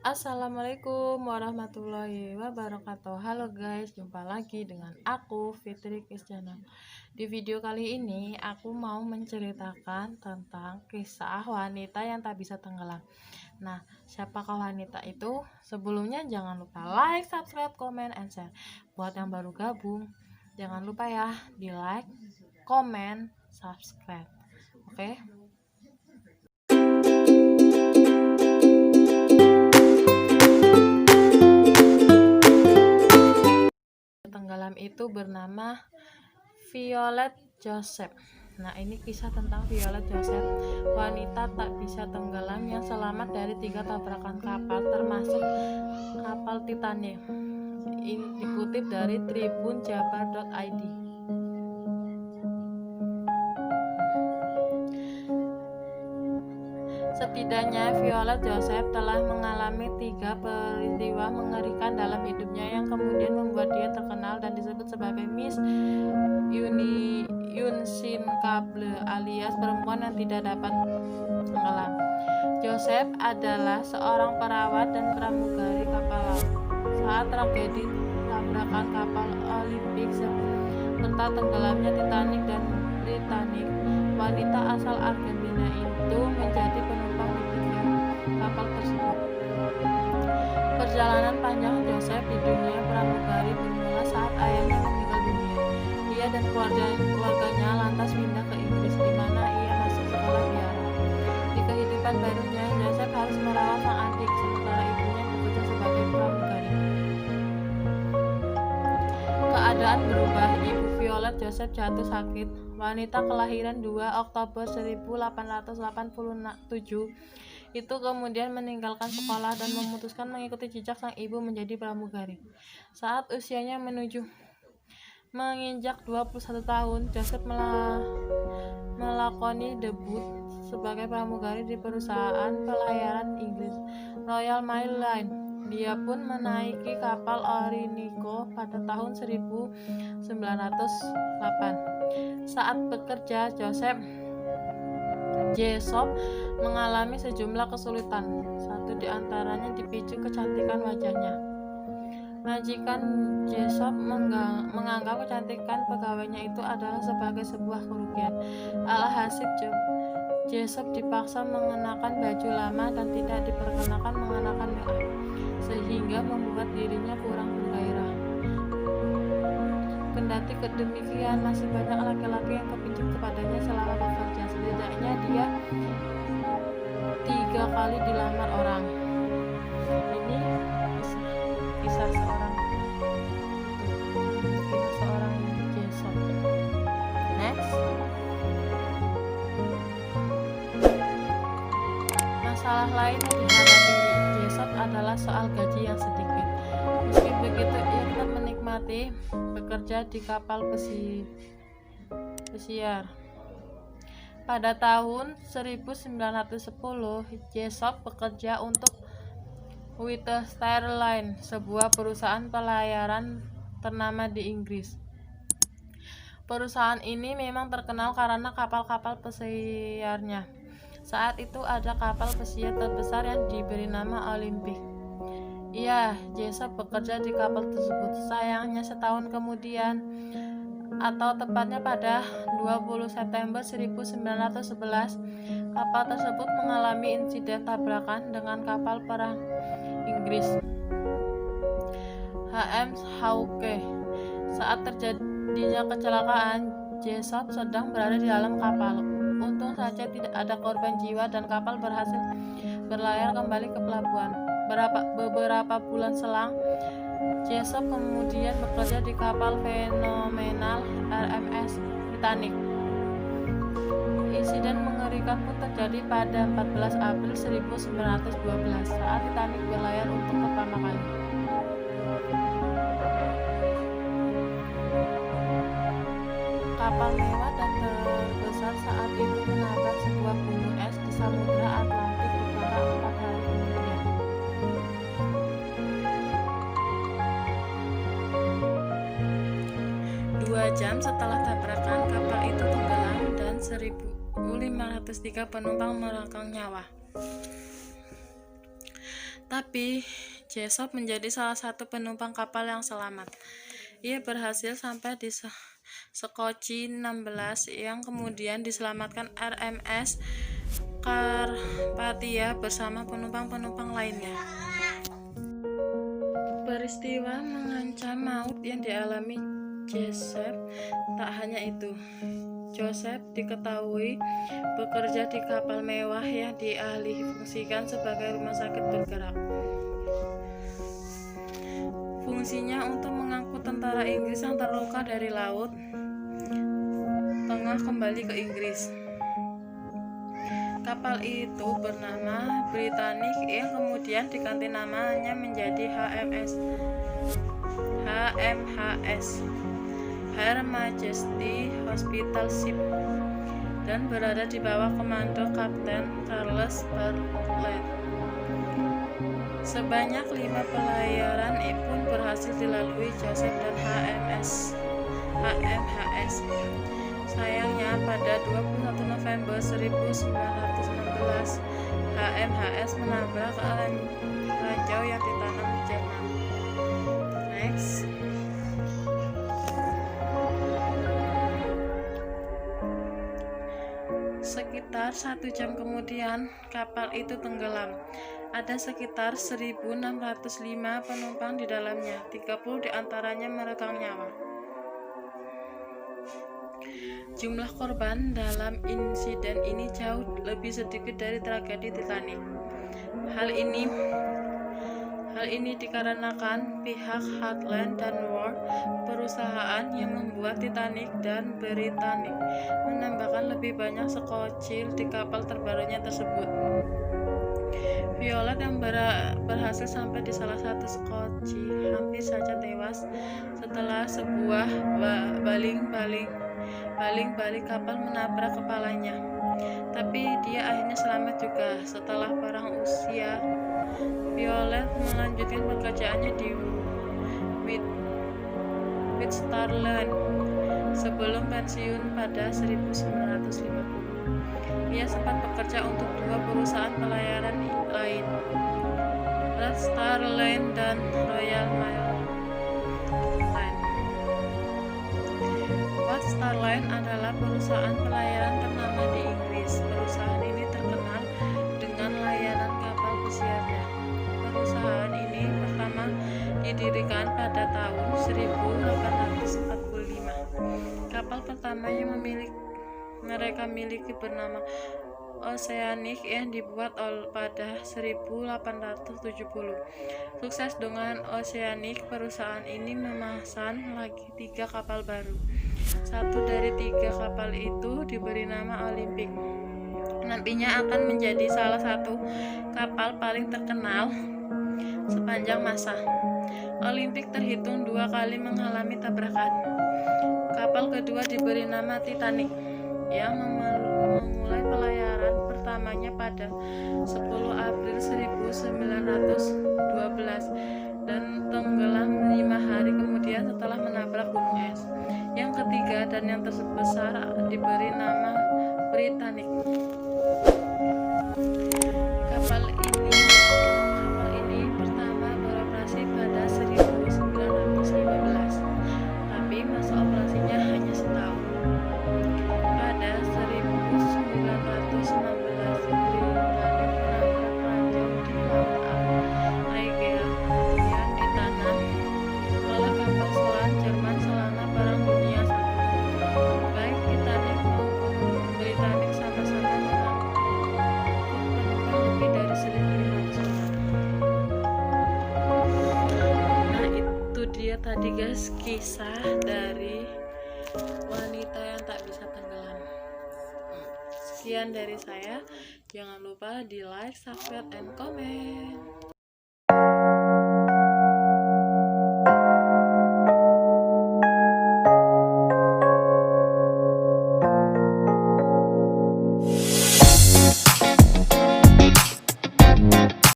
Assalamualaikum warahmatullahi wabarakatuh. Halo guys, jumpa lagi dengan aku Fitri Krisjana. Di video kali ini aku mau menceritakan tentang kisah wanita yang tak bisa tenggelam. Nah, siapakah wanita itu? Sebelumnya jangan lupa like, subscribe, comment, and share. Buat yang baru gabung, jangan lupa ya di like, comment, subscribe. Oke? Tenggelam itu bernama Violet Joseph. Nah, ini kisah tentang Violet Joseph, wanita tak bisa tenggelam yang selamat dari 3 tabrakan kapal, termasuk kapal Titanic. Ini dikutip dari tribunjabar.id. Setidaknya Violet Joseph telah mengalami 3 peristiwa mengerikan dalam hidupnya yang kemudian membuat dia terkenal dan disebut sebagai Miss Unsinkable alias perempuan yang tidak dapat tenggelam. Joseph adalah seorang perawat dan pramugari kapal laut. Saat tragedi tabrakan kapal Olympic serta tenggelamnya Titanic dan Britannic, wanita asal Argentina itu menjadi penumpang di 3 kapal tersebut. Perjalanan panjang Joseph di dunia pramugari bermula saat ayahnya meninggal dunia. Ia dan keluarganya lantas pindah ke Inggris, di mana ia masih sekolah di Arab. Di kehidupan barunya, Joseph harus merawat sang adik, sementara ibunya bekerja sebagai pramugari. Keadaan berubah. Ibu Violet Joseph jatuh sakit. Wanita kelahiran 2 Oktober 1887 itu kemudian meninggalkan sekolah dan memutuskan mengikuti jejak sang ibu menjadi pramugari. Saat usianya menginjak 21 tahun, Joseph melakoni debut sebagai pramugari di perusahaan pelayaran Inggris, Royal Mail Line. Dia pun menaiki kapal Orinoco pada tahun 1908. Saat bekerja, Joseph mengalami sejumlah kesulitan. Satu di antaranya dipicu kecantikan wajahnya. Majikan Jessop menganggap kecantikan pegawainya itu adalah sebagai sebuah kerugian. Alhasil Jessop dipaksa mengenakan baju lama dan tidak diperkenakan mengenakan make-up, sehingga membuat dirinya kurang bergairah. Kendati demikian, masih banyak laki-laki yang kepincut kepadanya selama bekerja. Setidaknya dia 3 kali dilamar orang. Ini kisah seorang Jessop. Next, masalah lain yang dihadapi Jessop adalah soal gaji yang sedikit. Meski begitu, ia tetap menikmati bekerja di kapal pesiar. Pada tahun 1910, Jessop bekerja untuk Whitestone Line, sebuah perusahaan pelayaran ternama di Inggris. Perusahaan ini memang terkenal karena kapal-kapal pesiarnya. Saat itu ada kapal pesiar terbesar yang diberi nama Olympic. Jessop bekerja di kapal tersebut. Sayangnya setahun kemudian, atau tepatnya pada 20 September 1911, kapal tersebut mengalami insiden tabrakan dengan kapal perang Inggris HMS Hawke. Saat terjadinya kecelakaan, Jessop sedang berada di dalam kapal. Untung saja tidak ada korban jiwa dan kapal berhasil berlayar kembali ke pelabuhan. Beberapa bulan selang, Jessop kemudian bekerja di kapal fenomenal RMS Titanic. Insiden mengerikan pun terjadi pada 14 April 1912 saat Titanic berlayar untuk pertama kali. Kapal mewah dan terbesar saat itu menabrak sebuah gunung es di Samudra Atlantik Utara 4 hari kemudian. 2 jam setelah tabrakan, kapal itu tenggelam dan 1.503 penumpang meregang nyawa. Tapi Jessop menjadi salah satu penumpang kapal yang selamat. Ia berhasil sampai di Sokochi 16 yang kemudian diselamatkan RMS Karpatia bersama penumpang-penumpang lainnya. Peristiwa mengancam maut yang dialami Jessop tak hanya itu. Joseph diketahui bekerja di kapal mewah yang dialihfungsikan sebagai rumah sakit bergerak. Fungsinya untuk mengangkut tentara Inggris yang terluka dari laut tengah kembali ke Inggris. Kapal itu bernama Britannic yang kemudian diganti namanya menjadi HMHS Her Majesty Hospital Ship dan berada di bawah komando Kapten Charles Bartlett. Sebanyak 5 pelayaran pun berhasil dilalui Joseph dan HMHS. Sayangnya pada 21 November 1916 HMHS menabrak ranjau yang ditanam Jerman. Next. Sekitar 1 jam kemudian kapal itu tenggelam. Ada sekitar 1.605 penumpang di dalamnya, 30 diantaranya meregang nyawa. Jumlah korban dalam insiden ini jauh lebih sedikit dari tragedi Titanic. Hal ini dikarenakan pihak Heartland dan Ward, perusahaan yang membuat Titanic dan Britannic, menambahkan lebih banyak sekocil di kapal terbarunya tersebut. Violet yang berhasil sampai di salah satu skoci hampir saja tewas setelah sebuah baling kapal menabrak kepalanya. Tapi dia akhirnya selamat juga. Setelah perang usia, Violet melanjutkan pekerjaannya di Whitstable sebelum pensiun pada 1950. Ia sempat bekerja untuk 2 perusahaan pelayaran lain, Red Star Line dan Royal Mail Line. Red Star Line adalah perusahaan pelayaran ternama di Inggris. Perusahaan ini terkenal dengan layanan kapal pesiarnya. Perusahaan ini pertama didirikan pada tahun 1845. Kapal pertama yang mereka miliki bernama Oceanic yang dibuat pada 1870. Sukses dengan Oceanic, perusahaan ini memesan lagi 3 kapal baru. 1 dari 3 kapal itu diberi nama Olympic. Nantinya akan menjadi salah satu kapal paling terkenal sepanjang masa. Olympic terhitung 2 kali mengalami tabrakan. Kapal kedua diberi nama Titanic yang memulai pelayaran pertamanya pada 10 April 1912 dan tenggelam 5 hari kemudian setelah menabrak gunung es. Yang ketiga dan yang terbesar diberi nama Britannic. Kapal ini pertama beroperasi pada 1915, tapi masa operasinya hanya setahun. Pada 1916, Britannic menabrak ranjau di Laut Aegea yang ditanam oleh kapal selam Jerman selama Perang Dunia I. Baik Titanic maupun Britannic sama-sama mengangkut penumpang lebih dari 1.500 orang. Nah, itu dia tadi guys, kisah dari wanita yang tak bisa tenggelam. Sekian dari saya. Jangan lupa di like, subscribe, and comment.